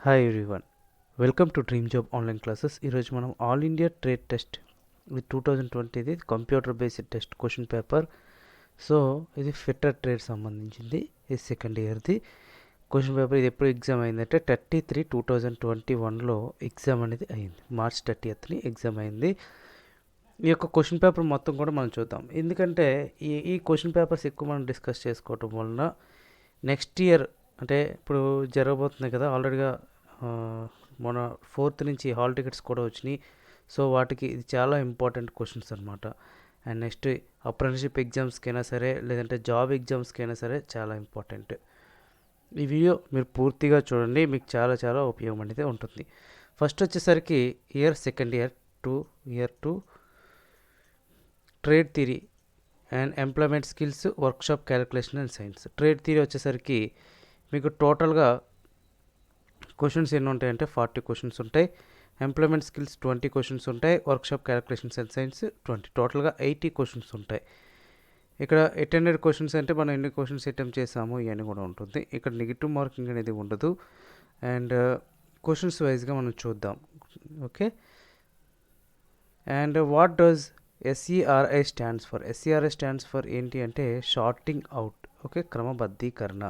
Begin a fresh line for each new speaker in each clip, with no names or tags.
Hi everyone, welcome to dream job online classes. ఈరోజు మనం all India trade test ఇది 2020 computer based test question paper. So ఇది fitter trade సంబంధించింది. ఇది second ఇయర్ది question paper. ఇది ఎప్పుడు ఎగ్జామ్ అయిందంటే 33/2021లో ఎగ్జామ్ అనేది అయింది. మార్చ్ 30ని ఎగ్జామ్ అయింది. ఈ యొక్క క్వశ్చన్ పేపర్ మొత్తం కూడా మనం చూద్దాం. ఎందుకంటే ఈ క్వశ్చన్ పేపర్స్ ఎక్కువ మనం డిస్కస్ చేసుకోవటం వలన నెక్స్ట్ ఇయర్ అంటే ఇప్పుడు జరగబోతుంది కదా, ఆల్రెడీగా మన 4th నుంచి హాల్ టికెట్స్ కూడా వచ్చినాయి. సో వాటికి ఇది చాలా ఇంపార్టెంట్ క్వశ్చన్స్ అనమాట. అండ్ నెక్స్ట్ అప్రెంటిస్షిప్ ఎగ్జామ్స్కైనా సరే, లేదంటే జాబ్ ఎగ్జామ్స్కైనా సరే చాలా ఇంపార్టెంట్. ఈ వీడియో మీరు పూర్తిగా చూడండి, మీకు చాలా చాలా ఉపయోగం అనేది ఉంటుంది. ఫస్ట్ వచ్చేసరికి second year two trade theory and employment skills workshop calculation and science. Trade theory వచ్చేసరికి మీకు టోటల్గా క్వశ్చన్స్ ఎన్ని ఉంటాయంటే 40 క్వశ్చన్స్ ఉంటాయి. ఎంప్లాయ్మెంట్ స్కిల్స్ 20 క్వశ్చన్స్ ఉంటాయి. వర్క్షాప్ క్యాలిక్యులేషన్స్ అండ్ సైన్స్ 20, టోటల్గా 80 క్వశ్చన్స్ ఉంటాయి. ఇక్కడ అటెండెడ్ క్వశ్చన్స్ అంటే మనం ఎన్ని క్వశ్చన్స్ అటెంప్ట్ చేసాము ఇవన్నీ కూడా ఉంటుంది. ఇక్కడ నెగిటివ్ మార్కింగ్ అనేది ఉండదు. అండ్ క్వశ్చన్స్ వైజ్గా మనం చూద్దాం. Okay, and what does SERI stands for? SERI stands for ఏంటి అంటే షార్టింగ్ అవుట్. ఓకే, క్రమబద్ధీకరణ.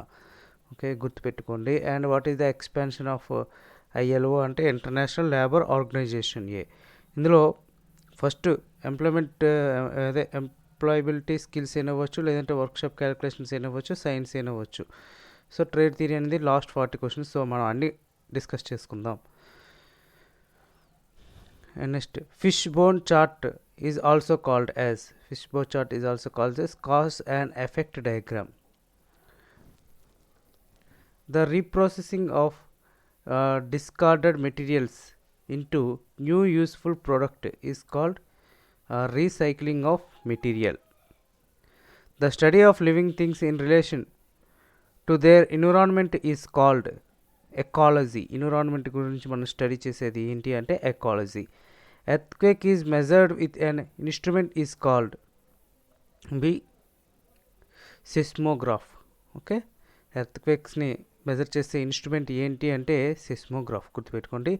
ఓకే, గుర్తుపెట్టుకోండి. And what is the expansion of ILO అంటే ఇంటర్నేషనల్ లేబర్ ఆర్గనైజేషన్. ఇందులో ఫస్ట్ ఎంప్లాయబిలిటీ స్కిల్స్ అయినవచ్చు, లేదంటే వర్క్షాప్ క్యాలిక్యులేషన్స్ అయినవచ్చు, సైన్స్ అయినవచ్చు. సో ట్రేడ్ థియరీ అనేది లాస్ట్ 40 క్వశ్చన్స్. సో మనం అన్నీ డిస్కస్ చేసుకుందాం. And next fish bone chart is also called as cause and effect diagram. The reprocessing of discarded materials into new useful product is called recycling of material. The study of living things in relation to their environment is called ecology. Environment గురించి మనం study చేసేది ఏంటి అంటే ecology. Earthquake is measured with an instrument is called seismograph. Okay, ఎర్త్క్వేక్స్ని measure చేసే instrument ఏంటి అంటే seismograph, గుర్తుపెట్టుకోండి.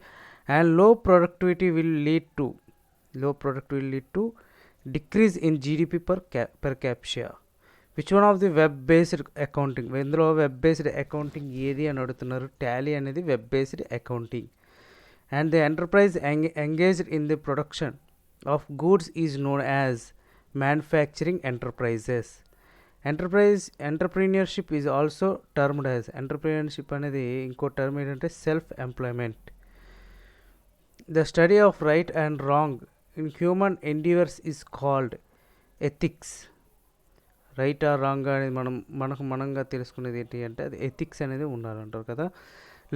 And low productivity will lead to decrease in GDP per capita. Which one of the web based accounting? ఇందులో web based accounting ఏది అని అడుగుతున్నారు. Tally అనేది web based accounting. And the enterprise engaged in the production of goods is known as manufacturing enterprises. Entrepreneurship is also termed as. Entrepreneurship అనేది ఇంకో term ఏంటంటే self employment. The study of right and wrong in human endeavours is called ethics. Right are wrong అనేది మనంగా తెలుసుకునేది ఏంటి అంటే అది ethics అనేది ఉండాలంటారు కదా.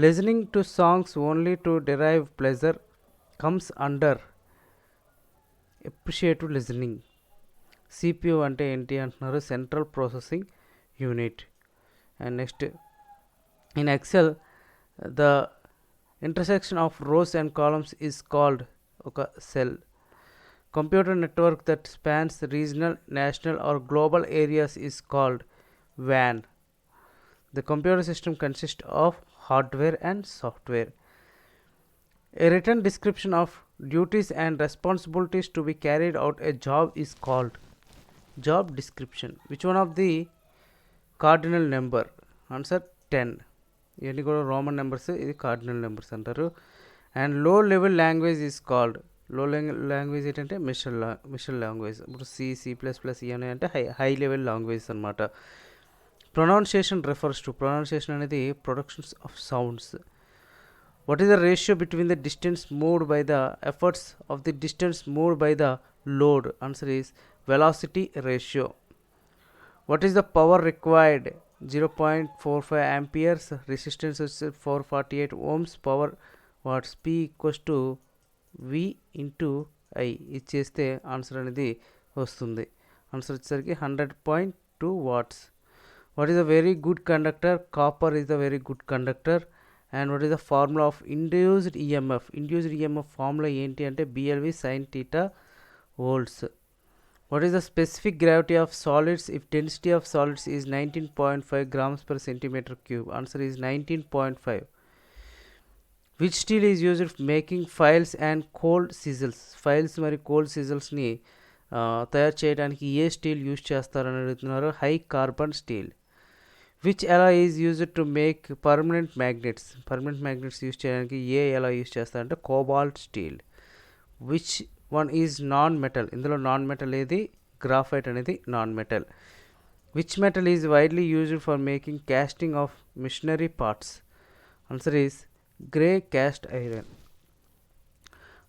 Listening to songs only to derive pleasure comes under appreciative listening. CPU అంటే ఏంటి అంటున్నారు? Central processing unit. And next in Excel the intersection of rows and columns is called ఒక cell. Computer network that spans regional, national or global areas is called WAN. The computer system consist of hardware and software. A written description of duties and responsibilities to be carried out a job is called job description. Which one of the cardinal number? Answer 10. ఇవన్నీ కూడా Roman numbers, ఇది cardinal numbers అంటారు. And లో level language is called. లో language ఏంటంటే machine language. ఇప్పుడు C++ ఇవన్నీ అంటే హై లెవెల్ లాంగ్వేజ్ అనమాట. Pronunciation refers to. ప్రొనౌన్సియేషన్ అనేది productions of sounds. What is the ratio between the distance moved by the efforts of the distance moved by the load? Answer is velocity ratio. What is the power required? 0.45 amperes. Resistance is 448 ohms. Power watts. P equals to V into I. ఇచ్చేస్తే answer అనేది వస్తుంది. Answer వచ్చేసరికి 100.2 watts. What is a very good conductor? Copper is a very good conductor. And what is the formula of induced EMF? Induced EMF formula ఏంటి అంటే BLV sin theta volts. What is the specific gravity of solids if density of solids is 19.5 grams per centimeter cube? Answer is 19.5. Which steel is used making files and cold chisels, files మరియు cold సిజల్స్ని తయారు చేయడానికి ఏ steel use చేస్తారని అడుగుతున్నారు. High carbon steel. Which alloy is used to make permanent magnets use చేయడానికి ఏ alloy use చేస్తారంటే cobalt steel. Which one is non metal, ఇందులో నాన్ మెటల్ ఏది, గ్రాఫైట్ అనేది non metal. Which metal is widely used for making casting of machinery parts, answer is grey cast iron.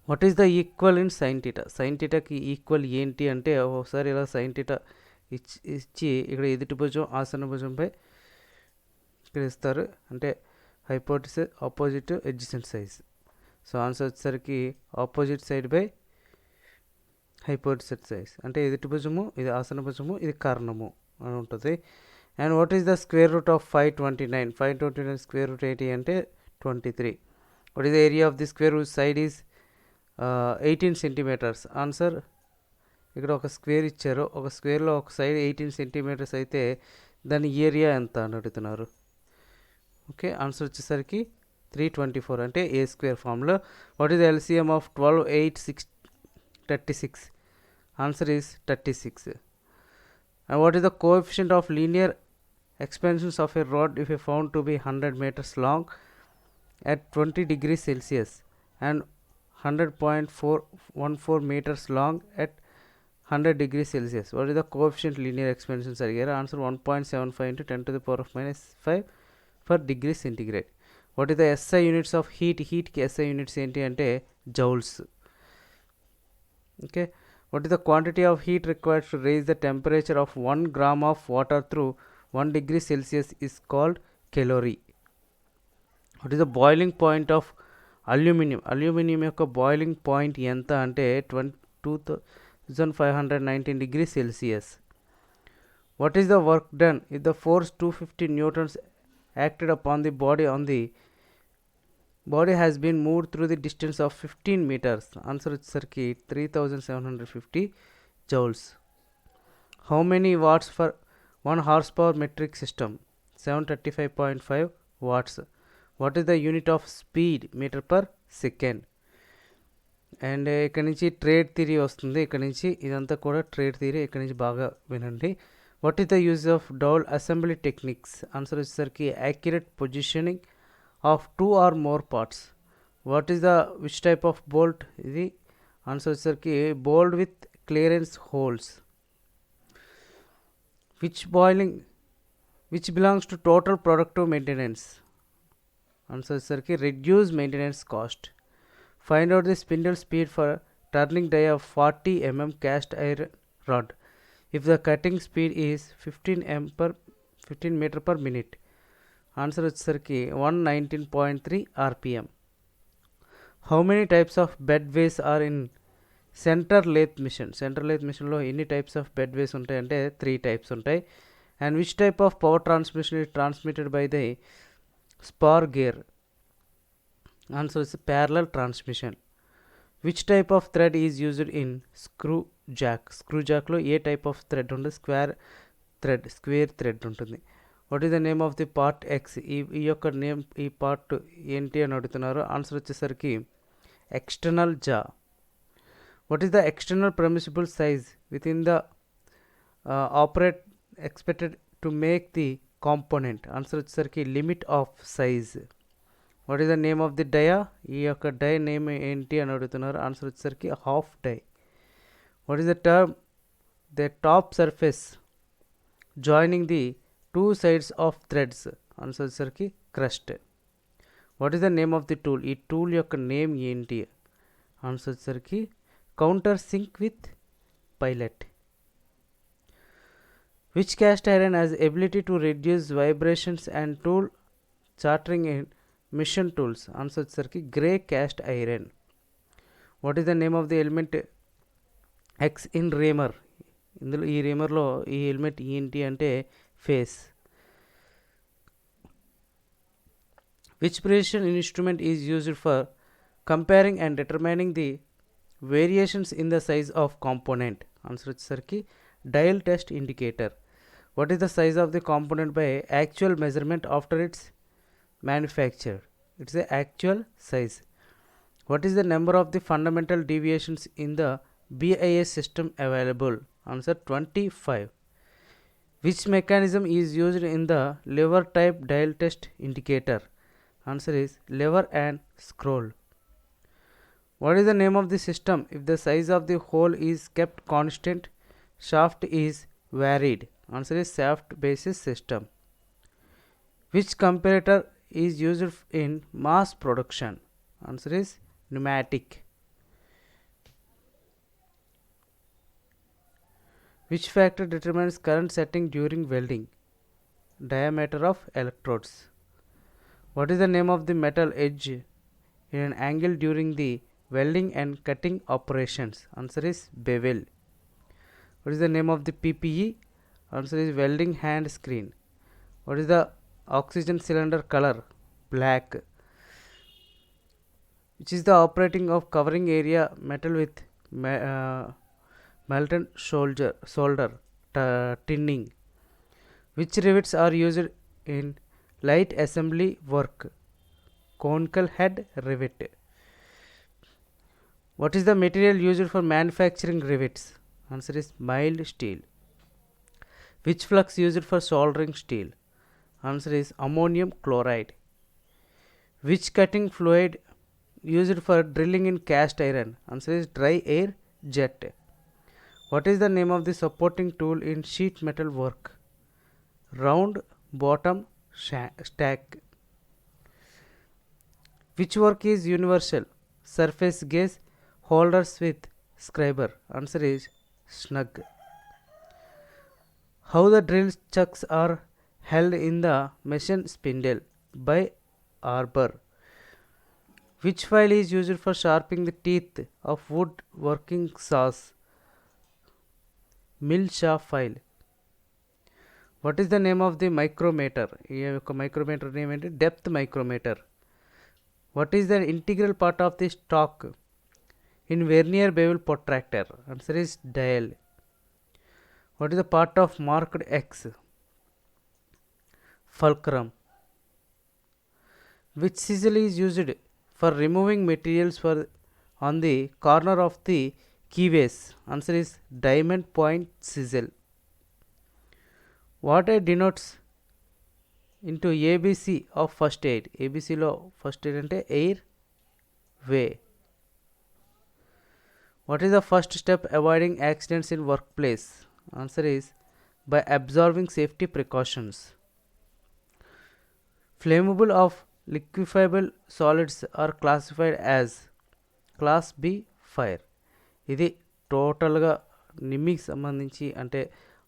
What is the equal in sine theta, sine టీటాకి equal ఏంటి అంటే ఒకసారి ఇలా sine theta ఇచ్చి ఇక్కడ ఎదుటి భుజం ఆసన భుజంపై ఇక్కడ ఇస్తారు, అంటే hypotenuse opposite adjacent side. So answer వచ్చేసరికి opposite side by hypotenuse side, అంటే ఎదుటి భుజము ఇది ఆసన భుజము ఇది కర్ణము అని ఉంటుంది. And what is the square root of 529 square root ఏంటి అంటే 23. What is the area of the square root side is 18 centimetres. Answer ఇక్కడ ఒక స్క్వేర్ ఇచ్చారు, ఒక స్క్వేర్లో ఒక సైడ్ 18 సెంటీమీటర్స్ అయితే దాని ఏరియా ఎంత అని అడుగుతున్నారు. ఓకే, ఆన్సర్ వచ్చేసరికి 324 అంటే ఏ స్క్వేర్ ఫామ్లో. What is the LCM of 12, 8, 6, 36? Answer is 36. And what is the coefficient of linear expansions of a rod if found to be 100 meters long at 20 degrees Celsius and 100.414 meters long at 100 degrees Celsius? What is the coefficient linear expansions again? Answer 1.75 into 10 to the power of minus 5 per degree centigrade. What is the SI units of heat? Heat ki SI units enti ante joules. Okay. What is the quantity of heat required to raise the temperature of 1 gram of water through 1 degree Celsius is called calorie. What is the boiling point of aluminum? Aluminum యొక్క boiling point ఎంత అంటే 2519 degrees Celsius. What is the work done if the force 250 newtons acted upon the body has been moved through the distance of 15 meters? Answer వచ్చేసరికి 3750 joules. How many watts for 1 horsepower metric system? 735.5 watts. What is the unit of speed? Meter per second. And ఇక్కడ నుంచి trade theory వస్తుంది, ఇక్కడ నుంచి ఇదంతా కూడా trade theory, ఇక్కడ నుంచి బాగా వినండి. What is the use of Doull assembly techniques? Answer వచ్చేసరికి accurate positioning of 2 or more parts. What is the which type of bolt? ఇది ఆన్సర్ వచ్చేసరికి bolt with clearance holes. Which belongs to total productive maintenance? Answer వచ్చేసరికి reduce maintenance cost. Find out the spindle speed for turning die of 40 mm cast iron rod if the cutting speed is 15 meter per minute. Answer వచ్చేసరికి 119.3 RPM. How many types of bed ways are in centre lathe machine? Centre lathe మిషన్లో ఎన్ని types of bed వేస్ ఉంటాయంటే 3 types ఉంటాయి. And which type of power transmission is transmitted by the spur gear? Answer వచ్చి parallel transmission. Which type of thread is used in screw jack? Screw జాక్లో ఏ type of thread ఉంటుంది? Square thread ఉంటుంది. What is the name of the part X? ఈ యొక్క name ఈ part ఏంటి అని అడుగుతున్నారు. ఆన్సర్ వచ్చేసరికి external jaw. What is the external permissible size within the operate expected to make the component? Answer వచ్చేసరికి limit of size. What is the name of the die? ఈ యొక్క die name ఏంటి అని అడుగుతున్నారు. Answer వచ్చేసరికి half die. What is the term the top surface joining the 2 sides of threads? Answer వచ్చేసరికి crest. What is the name of the tool? ఈ tool యొక్క name ఏంటి? ఆన్సర్ వచ్చేసరికి countersink with pilot. Which cast iron has ability to reduce vibrations and tool chattering in machine tools? Answer వచ్చేసరికి grey cast iron. What is the name of the element X in reamer? ఇందులో ఈ రేమర్లో ఈ element ఏంటి అంటే face. Which precision instrument is used for comparing and determining the variations in the size of component? Answer వచ్చేసరికి dial test indicator. What is the size of the component by actual measurement after its manufacture? It's the actual size. What is the number of the fundamental deviations in the BIS system available? Answer 25. Which mechanism is used in the lever type dial test indicator? Answer is lever and scroll. What is the name of the system if the size of the hole is kept constant, shaft is varied? Answer is shaft basis system. Which comparator is used in mass production? Answer is pneumatic. Which factor determines current setting during welding? Diameter of electrodes. What is the name of the metal edge in an angle during the welding and cutting operations? Answer is bevel. What is the name of the PPE? Answer is welding hand screen. What is the oxygen cylinder color? Black. Which is the operating of covering area metal with molten solder tinning? Which rivets are used in light assembly work? Conical head rivet. What is the material used for manufacturing rivets? Answer is mild steel. Which flux used for soldering steel? Answer is ammonium chloride. Which cutting fluid used for drilling in cast iron? Answer is dry air jet. What is the name of the supporting tool in sheet metal work? Round bottom stack. Which work is universal? Surface gauge holders with scriber. Answer is snug. How the drill chucks are held in the machine spindle? By arbor. Which file is used for sharpening the teeth of wood working saws? Mill shaft file. What is the name of the micrometer? Micrometer name is depth micrometer. What is the integral part of the stock in vernier bevel protractor? Answer is dial. What is the part of marked X? Fulcrum. Which chisel is used for removing materials on the corner of the keybase? Answer is diamond point chisel. What denotes into ABC of first aid? ABC lo first aid ante air way. What is the first step avoiding accidents in workplace? Answer is by observing safety precautions. Flammable of liquefiable solids are classified as class B fire. ఇది టోటల్గా నిమ్మికి సంబంధించి అంటే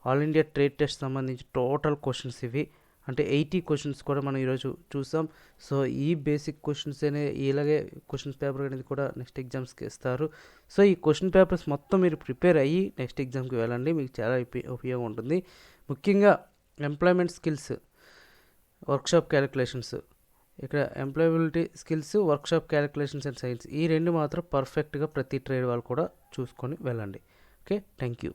all India trade test సంబంధించి total questions ఇవి. అంటే 80 questions కూడా మనం ఈరోజు చూసాం. సో ఈ బేసిక్ క్వశ్చన్స్ ఇలాగే క్వశ్చన్స్ పేపర్ అనేది కూడా నెక్స్ట్ ఎగ్జామ్స్కి ఇస్తారు. సో ఈ క్వశ్చన్ పేపర్స్ మొత్తం మీరు ప్రిపేర్ అయ్యి నెక్స్ట్ ఎగ్జామ్కి వెళ్ళండి, మీకు చాలా ఉపయోగం ఉంటుంది. ముఖ్యంగా ఎంప్లాయ్మెంట్ స్కిల్స్, వర్క్షాప్ క్యాలిక్యులేషన్స్, ఇక్కడ employability skills, workshop calculations and science, ఈ రెండు మాత్రం పర్ఫెక్ట్గా ప్రతి ట్రేడ్ వాళ్ళు కూడా చూసుకొని వెళ్ళండి. Okay, thank you.